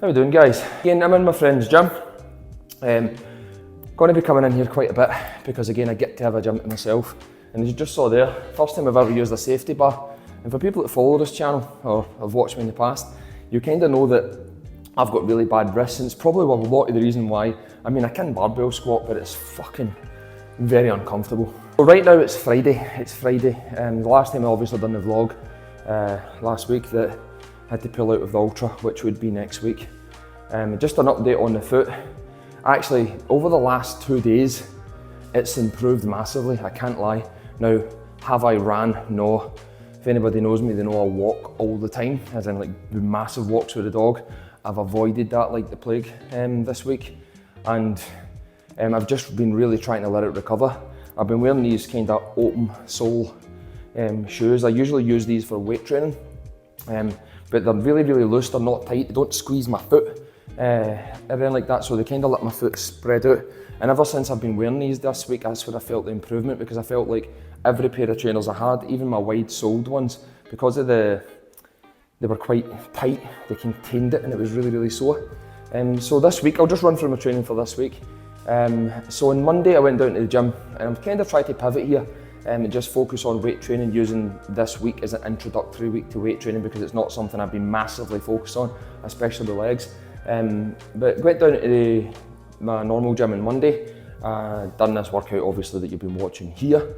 How we doing, guys? Again, I'm in my friend's gym. Going to be coming in here quite a bit because again I get to have a gym to myself. And as you just saw there, first time I've ever used a safety bar. And for people that follow this channel or have watched me in the past, you kind of know that I've got really bad wrists, and it's probably a lot of the reason why. I mean, I can barbell squat, but it's fucking very uncomfortable. So right now it's Friday. The last time I obviously done the vlog last week that I had to pull out of the Ultra, which would be next week. Just an update on the foot. Actually, over the last 2 days, it's improved massively, I can't lie. Now, have I ran? No. If anybody knows me, they know I walk all the time, as in like massive walks with the dog. I've avoided that like the plague this week, and I've just been really trying to let it recover. I've been wearing these kind of open sole shoes. I usually use these for weight training, but they're really, really loose, they're not tight, they don't squeeze my foot, everything like that, so they kind of let my foot spread out. And ever since I've been wearing these this week, that's where I felt the improvement, because I felt like every pair of trainers I had, even my wide-soled ones, because of they were quite tight, they contained it, and it was really, really sore. So this week, I'll just run through my training for this week. So on Monday, I went down to the gym, and I'm kind of trying to pivot here and just focus on weight training, using this week as an introductory week to weight training, because it's not something I've been massively focused on, especially the legs. But went down to my normal gym on Monday, done this workout obviously that you've been watching here,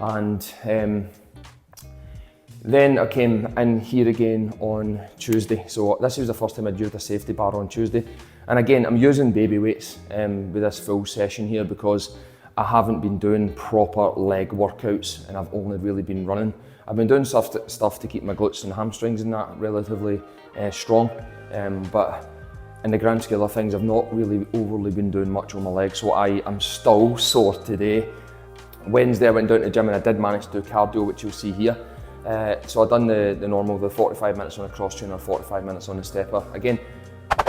and then I came in here again on Tuesday. So this was the first time I'd used a safety bar on Tuesday. And again, I'm using baby weights with this full session here because I haven't been doing proper leg workouts and I've only really been running. I've been doing stuff to keep my glutes and hamstrings and that relatively strong, but in the grand scale of things, I've not really overly been doing much on my legs, so I am still sore today. Wednesday I went down to the gym and I did manage to do cardio, which you'll see here. So I've done the normal, the 45 minutes on a cross trainer, 45 minutes on the stepper. Again,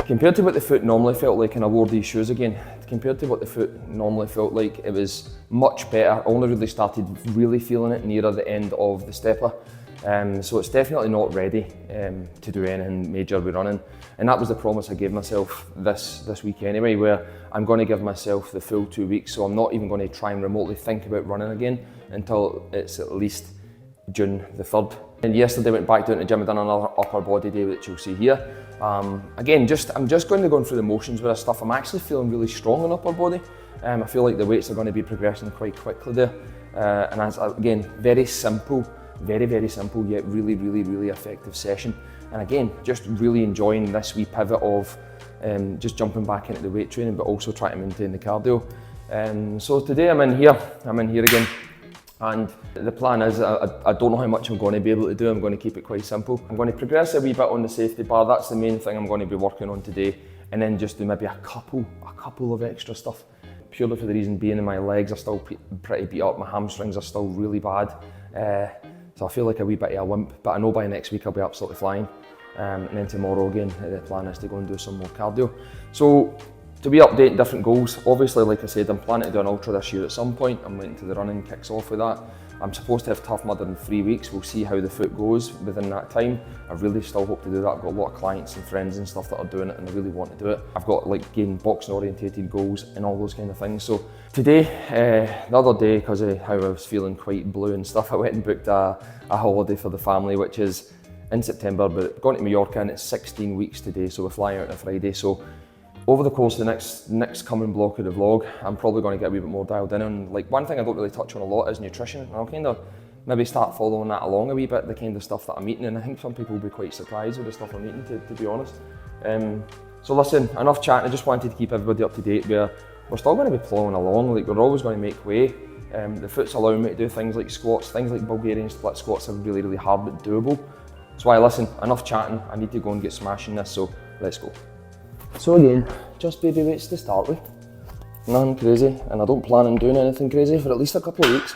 compared to what the foot normally felt like, and I wore these shoes again, compared to what the foot normally felt like, it was much better. I only really started really feeling it nearer the end of the stepper. So it's definitely not ready to do anything major with running. And that was the promise I gave myself this week anyway, where I'm going to give myself the full 2 weeks. So I'm not even going to try and remotely think about running again until it's at least June the 3rd. And yesterday I went back down to the gym and done another upper body day, which you'll see here. Again, I'm just going to go through the motions with this stuff. I'm actually feeling really strong in upper body. I feel like the weights are going to be progressing quite quickly there. And as, again, very simple, very, very simple, yet really, really, really effective session. And again, just really enjoying this wee pivot of just jumping back into the weight training, but also trying to maintain the cardio. So today I'm in here again. And the plan is, I don't know how much I'm going to be able to do. I'm going to keep it quite simple. I'm going to progress a wee bit on the safety bar. That's the main thing I'm going to be working on today. And then just do maybe a couple of extra stuff. Purely for the reason being that my legs are still pretty beat up. My hamstrings are still really bad. So I feel like a wee bit of a wimp, but I know by next week I'll be absolutely flying. And then tomorrow again, the plan is to go and do some more cardio. So to be updating different goals, obviously, like I said, I'm planning to do an ultra this year at some point. I'm waiting till the running kicks off with that. I'm supposed to have Tough Mudder in 3 weeks. We'll see how the foot goes within that time. I really still hope to do that. I've got a lot of clients and friends and stuff that are doing it, and I really want to do it. I've got like again boxing orientated goals and all those kind of things. So today, the other day, because of how I was feeling quite blue and stuff, I went and booked a holiday for the family, which is in September, but going to Mallorca, and it's 16 weeks today, so we're flying out on a Friday. So over the course of the next coming block of the vlog, I'm probably going to get a wee bit more dialed in on, like, one thing I don't really touch on a lot is nutrition, and I'll kind of maybe start following that along a wee bit, the kind of stuff that I'm eating, and I think some people will be quite surprised with the stuff I'm eating, to be honest. So listen, enough chatting. I just wanted to keep everybody up to date. We're still going to be plowing along, like we're always going to make way. The foot's allowing me to do things like squats, things like Bulgarian split squats are really, really hard but doable. So listen, enough chatting, I need to go and get smashing this, so let's go. So again, just baby weights to start with, nothing crazy, and I don't plan on doing anything crazy for at least a couple of weeks.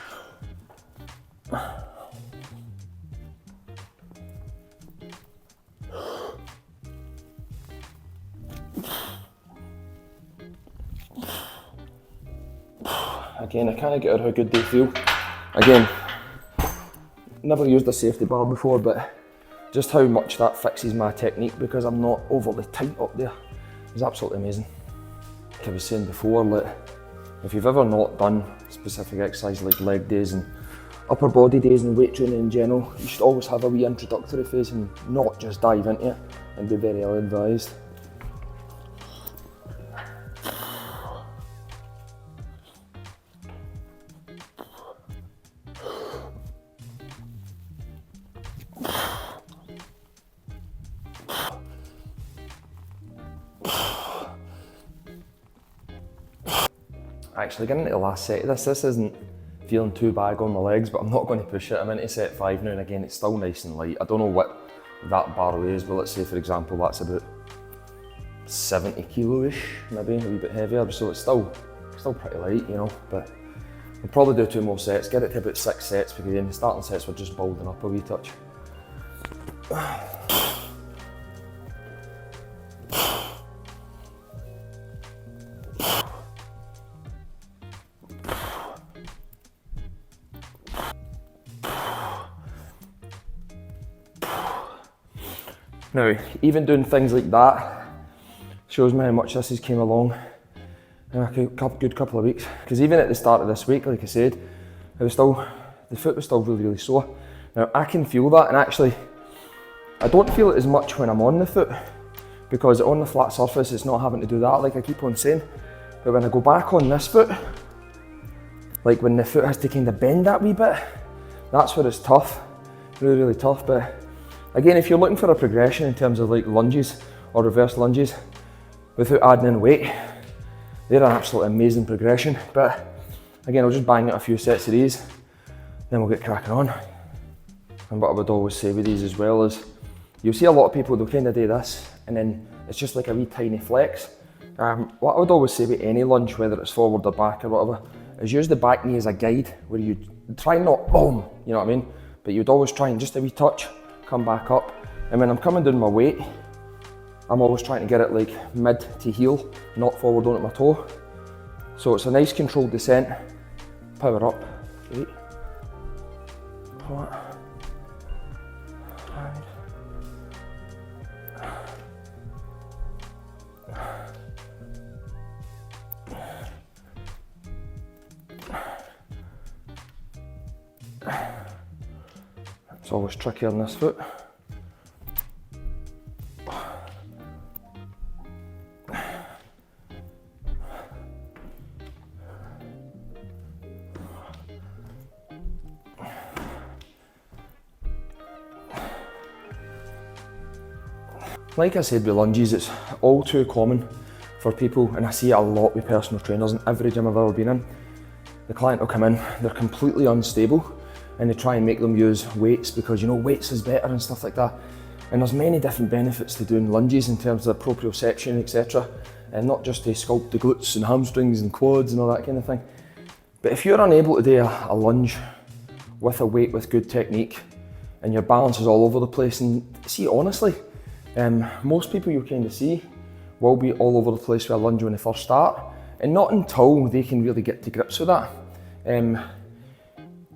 Again, I can't get out how good they feel. Again, never used a safety bar before, but just how much that fixes my technique because I'm not overly tight up there. is absolutely amazing. Like I was saying before, like, if you've ever not done specific exercise like leg days and upper body days and weight training in general, you should always have a wee introductory phase and not just dive into it, and be very ill advised. Actually, getting into the last set of this isn't feeling too bad on my legs, but I'm not going to push it. I'm into set 5 now, and again, it's still nice and light. I don't know what that bar weighs, but let's say, for example, that's about 70 kilo-ish, maybe a wee bit heavier, so it's still pretty light, you know, but I'll probably do 2 more sets, get it to about 6 sets, because again, the starting sets were just building up a wee touch. Now, even doing things like that shows me how much this has came along in a good couple of weeks. Because even at the start of this week, like I said, the foot was still really, really sore. Now, I can feel that, and actually, I don't feel it as much when I'm on the foot, because on the flat surface, it's not having to do that, like I keep on saying. But when I go back on this foot, like when the foot has to kind of bend that wee bit, that's where it's tough, really, really tough. But again, if you're looking for a progression in terms of like lunges or reverse lunges without adding in weight, they're an absolutely amazing progression. But again, I'll just bang out a few sets of these, then we'll get cracking on. And what I would always say with these as well is, you'll see a lot of people, they'll kind of do this, and then it's just like a wee tiny flex. What I would always say with any lunge, whether it's forward or back or whatever, is use the back knee as a guide, where you try not boom, you know what I mean? But you'd always try and just a wee touch, come back up. And when I'm coming down my weight, I'm always trying to get it like mid to heel, not forward onto my toe. So it's a nice controlled descent, power up, 8, 4, 5. It's always trickier on this foot. Like I said with lunges, it's all too common for people, and I see it a lot with personal trainers in every gym I've ever been in. The client will come in, they're completely unstable, and they try and make them use weights because, you know, weights is better and stuff like that. And there's many different benefits to doing lunges in terms of proprioception, etc. And not just to sculpt the glutes and hamstrings and quads and all that kind of thing. But if you're unable to do a lunge with a weight with good technique, and your balance is all over the place, and see, honestly, most people you kind of see will be all over the place with a lunge when they first start, and not until they can really get to grips with that.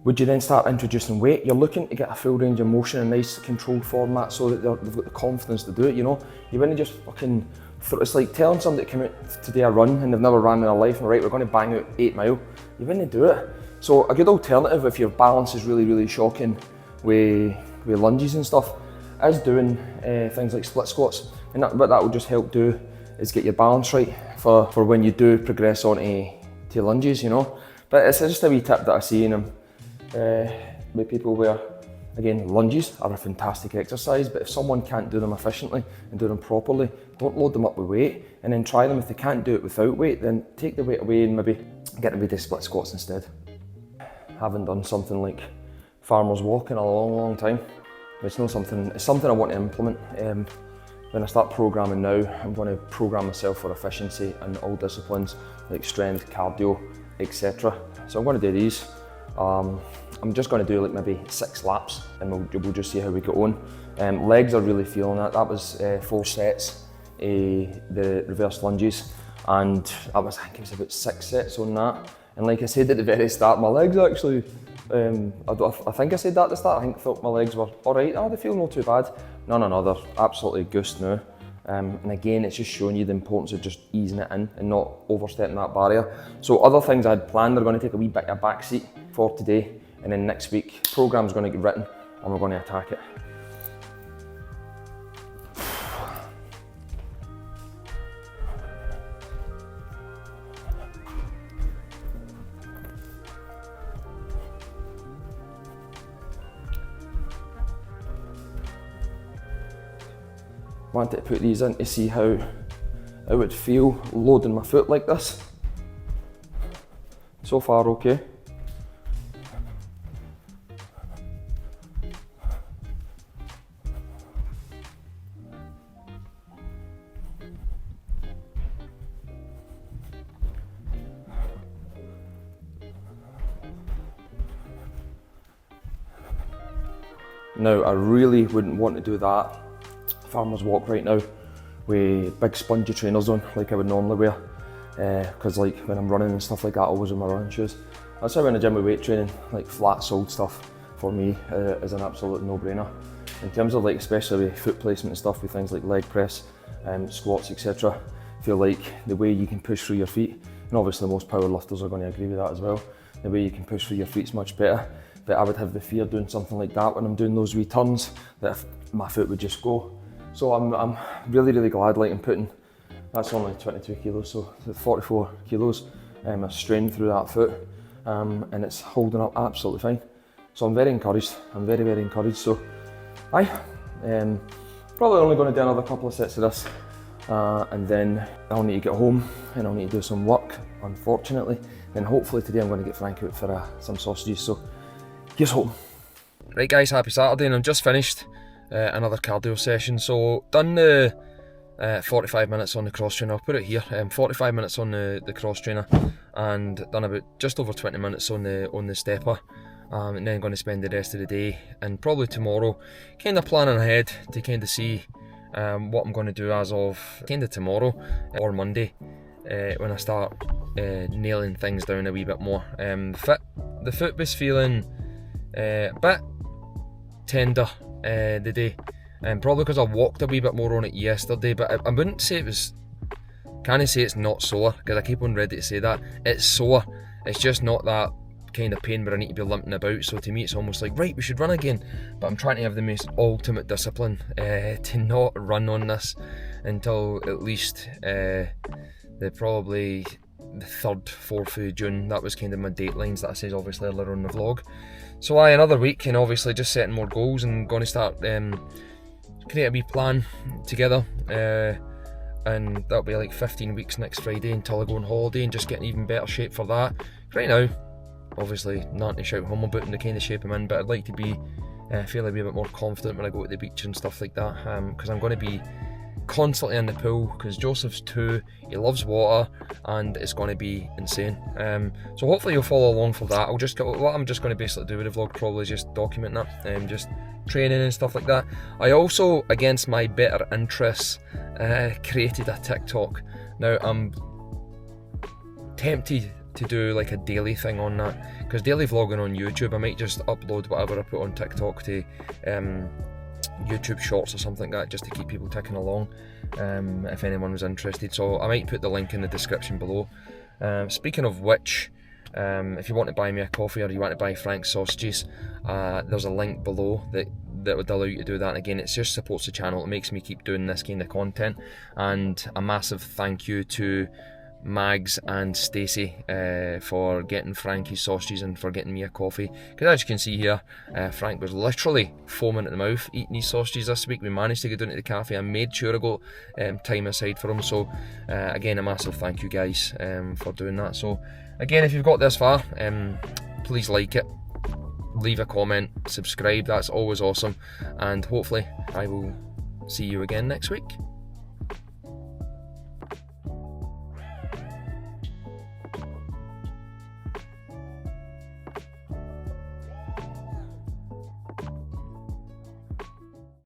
Would you then start introducing weight? You're looking to get a full range of motion in a nice controlled format so that they've got the confidence to do it, you know? You wouldn't just fucking, it's like telling somebody to come out to do a run and they've never ran in their life, and right, we're going to bang out 8 mile. You wouldn't do it. So a good alternative if your balance is really, really shocking with lunges and stuff, is doing things like split squats. And what that will just help do is get your balance right for when you do progress on to lunges, you know? But it's just a wee tip that I see in them. With people where, again, lunges are a fantastic exercise, but if someone can't do them efficiently and do them properly, don't load them up with weight, and then try them. If they can't do it without weight, then take the weight away and maybe get them with the split squats instead. Haven't done something like farmer's walk in a long, long time. It's something I want to implement. When I start programming now, I'm going to program myself for efficiency in all disciplines like strength, cardio, etc. So I'm going to do these. I'm just going to do like maybe 6 laps, and we'll just see how we get on. Legs are really feeling that. That was 4 sets, the reverse lunges, and I think it was about 6 sets on that. And like I said at the very start, my legs actually, I think I said that at the start, I thought my legs were alright, they feel not too bad. No, they're absolutely goosed now. And again, it's just showing you the importance of just easing it in and not overstepping that barrier. So other things I had planned are going to take a wee bit of a back seat for today, and then next week, program's going to get written and we're going to attack it. Wanted to put these in to see how it would feel loading my foot like this. So far okay. Now I really wouldn't want to do that farmer's walk right now with big spongy trainers on like I would normally wear, because like when I'm running and stuff like that, I always wear my running shoes. That's why when I gym with weight training, like flat soled stuff for me is an absolute no-brainer. In terms of like, especially with foot placement and stuff with things like leg press, squats, etc. I feel like the way you can push through your feet, and obviously most power lifters are going to agree with that as well, the way you can push through your feet is much better. But I would have the fear doing something like that when I'm doing those wee turns, that if my foot would just go. So I'm really glad, like I'm putting, that's only 22 kilos, so 44 kilos of strain through that foot, and it's holding up absolutely fine. So I'm very encouraged, I'm very encouraged. So probably only going to do another couple of sets of this, and then I'll need to get home and I'll need to do some work, unfortunately. Then hopefully today I'm going to get Frank out for some sausages, so here's home. Right guys, happy Saturday, and I'm just finished another cardio session. So done the 45 minutes on the cross trainer. I'll put it here, 45 minutes on the cross trainer, and done about just over 20 minutes on the stepper, and then going to spend the rest of the day and probably tomorrow kind of planning ahead to kind of see what I'm going to do as of kind of tomorrow or Monday, when I start nailing things down a wee bit more. The foot was feeling a bit tender the day, and probably because I walked a wee bit more on it yesterday, but I wouldn't say it was, can't say it's not sore, because I keep on ready to say that. It's sore, it's just not that kind of pain where I need to be limping about. So to me it's almost like, right, we should run again, but I'm trying to have the most ultimate discipline to not run on this until at least probably the 3rd, 4th of June. That was kind of my datelines that I said obviously earlier on the vlog. So another week, and obviously just setting more goals and going to start create a wee plan together, and that'll be like 15 weeks next Friday until I go on holiday, and just getting even better shape for that. Right now, obviously nothing to shout home about in the kind of shape I'm in, but I'd like to be feel a wee bit more confident when I go to the beach and stuff like that, because I'm going to be constantly in the pool, because Joseph's 2, he loves water, and it's going to be insane. So hopefully you'll follow along for that. What I'm just going to basically do with the vlog probably is just document that, just training and stuff like that. I also, against my better interests, created a TikTok. Now I'm tempted to do like a daily thing on that, because daily vlogging on YouTube, I might just upload whatever I put on TikTok to YouTube Shorts or something like that, just to keep people ticking along, if anyone was interested. So I might put the link in the description below. Speaking of which, if you want to buy me a coffee or you want to buy Frank's sausages, there's a link below that would allow you to do that. And again, it just supports the channel, it makes me keep doing this kind of content. And a massive thank you to Mags and Stacey for getting Frankie's sausages and for getting me a coffee, because as you can see here, Frank was literally foaming at the mouth eating these sausages this week. We managed to get down to the cafe. I made sure I got time aside for him. So again, a massive thank you guys for doing that. So again, if you've got this far, please like it, leave a comment, subscribe, that's always awesome, and hopefully I will see you again next week.